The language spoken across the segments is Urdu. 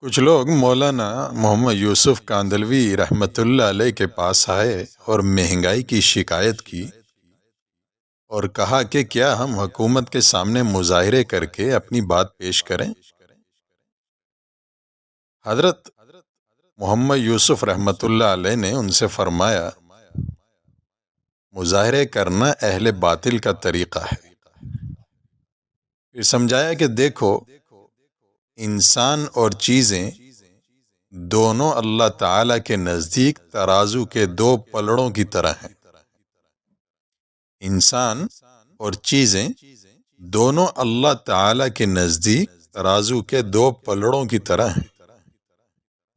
کچھ لوگ مولانا محمد یوسف کاندلوی رحمۃ اللہ علیہ کے پاس آئے اور مہنگائی کی شکایت کی اور کہا کہ کیا ہم حکومت کے سامنے مظاہرے کر کے اپنی بات پیش کریں؟ حضرت محمد یوسف رحمۃ اللہ علیہ نے ان سے فرمایا، مظاہرے کرنا اہل باطل کا طریقہ ہے۔ پھر سمجھایا کہ دیکھو، انسان اور چیزیں دونوں اللہ تعالیٰ کے نزدیک ترازو کے دو پلڑوں کی طرح ہیں۔ انسان اور چیزیں دونوں اللہ تعالیٰ کے نزدیک ترازو کے دو پلڑوں کی طرح ہیں۔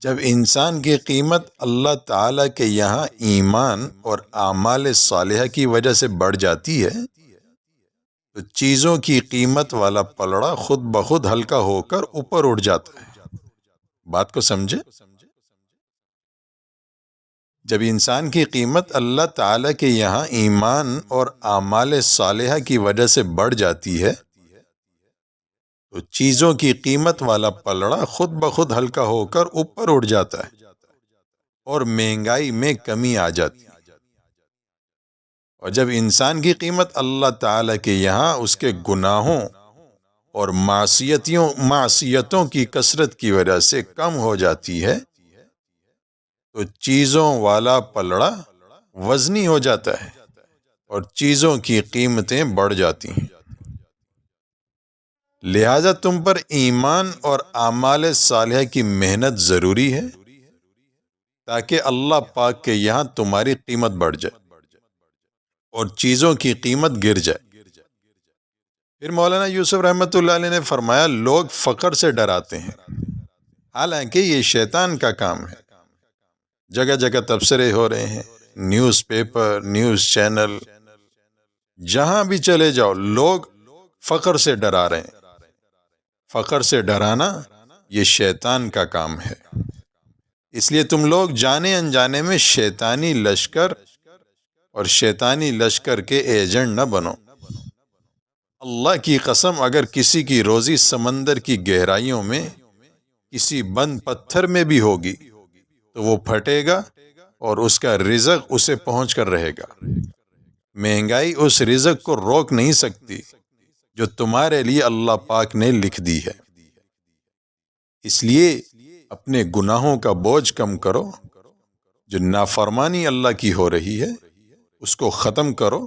جب انسان کی قیمت اللہ تعالیٰ کے یہاں ایمان اور اعمال صالحہ کی وجہ سے بڑھ جاتی ہے تو چیزوں کی قیمت والا پلڑا خود بخود ہلکا ہو کر اوپر اٹھ جاتا ہے۔ بات کو سمجھے؟ جب انسان کی قیمت اللہ تعالیٰ کے یہاں ایمان اور اعمال صالحہ کی وجہ سے بڑھ جاتی ہے تو چیزوں کی قیمت والا پلڑا خود بخود ہلکا ہو کر اوپر اٹھ جاتا ہے اور مہنگائی میں کمی آ جاتی ہے۔ اور جب انسان کی قیمت اللہ تعالیٰ کے یہاں اس کے گناہوں اور معصیتوں کی کثرت کی وجہ سے کم ہو جاتی ہے تو چیزوں والا پلڑا وزنی ہو جاتا ہے اور چیزوں کی قیمتیں بڑھ جاتی ہیں۔ لہذا تم پر ایمان اور اعمال صالحہ کی محنت ضروری ہے تاکہ اللہ پاک کے یہاں تمہاری قیمت بڑھ جائے اور چیزوں کی قیمت گر جائے۔ پھر مولانا یوسف رحمۃ اللہ علیہ نے فرمایا، لوگ فقر سے ڈراتے ہیں، حالانکہ یہ شیطان کا کام ہے۔ جگہ جگہ تبصرے ہو رہے ہیں، نیوز پیپر، نیوز چینل، جہاں بھی چلے جاؤ لوگ فقر سے ڈرا رہے ہیں۔ فقر سے ڈرانا یہ شیطان کا کام ہے، اس لیے تم لوگ جانے انجانے میں شیطانی لشکر اور شیطانی لشکر کے ایجنٹ نہ بنو۔ اللہ کی قسم، اگر کسی کی روزی سمندر کی گہرائیوں میں کسی بند پتھر میں بھی ہوگی تو وہ پھٹے گا اور اس کا رزق اسے پہنچ کر رہے گا۔ مہنگائی اس رزق کو روک نہیں سکتی جو تمہارے لیے اللہ پاک نے لکھ دی ہے۔ اس لیے اپنے گناہوں کا بوجھ کم کرو، جو نافرمانی اللہ کی ہو رہی ہے اس کو ختم کرو،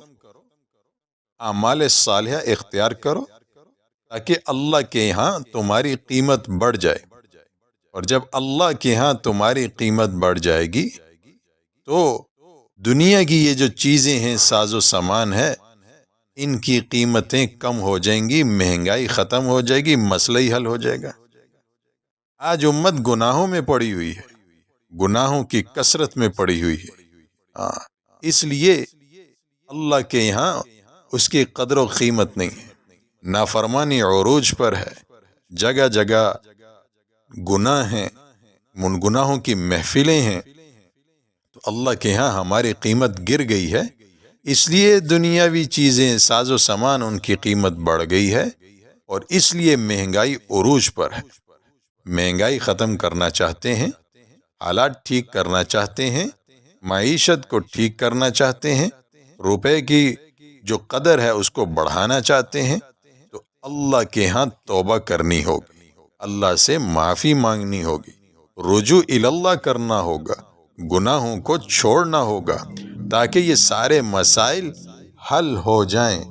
اعمال صالحہ اختیار کرو تاکہ اللہ کے ہاں تمہاری قیمت بڑھ جائے۔ اور جب اللہ کے ہاں تمہاری قیمت بڑھ جائے گی تو دنیا کی یہ جو چیزیں ہیں، ساز و سامان ہے، ان کی قیمتیں کم ہو جائیں گی، مہنگائی ختم ہو جائے گی، مسئلہ ہی حل ہو جائے گا۔ آج امت گناہوں میں پڑی ہوئی ہے، گناہوں کی کثرت میں پڑی ہوئی ہے، اس لیے اللہ کے یہاں اس کی قدر و قیمت نہیں ہے۔ نافرمانی عروج پر ہے، جگہ جگہ گناہ ہیں، من گناہوں کی محفلیں ہیں، تو اللہ کے ہاں ہماری قیمت گر گئی ہے، اس لیے دنیاوی چیزیں، ساز و سامان، ان کی قیمت بڑھ گئی ہے اور اس لیے مہنگائی عروج پر ہے۔ مہنگائی ختم کرنا چاہتے ہیں، حالات ٹھیک کرنا چاہتے ہیں، معیشت کو ٹھیک کرنا چاہتے ہیں، روپے کی جو قدر ہے اس کو بڑھانا چاہتے ہیں تو اللہ کے ہاں توبہ کرنی ہوگی، اللہ سے معافی مانگنی ہوگی، رجوع اللہ کرنا ہوگا، گناہوں کو چھوڑنا ہوگا تاکہ یہ سارے مسائل حل ہو جائیں۔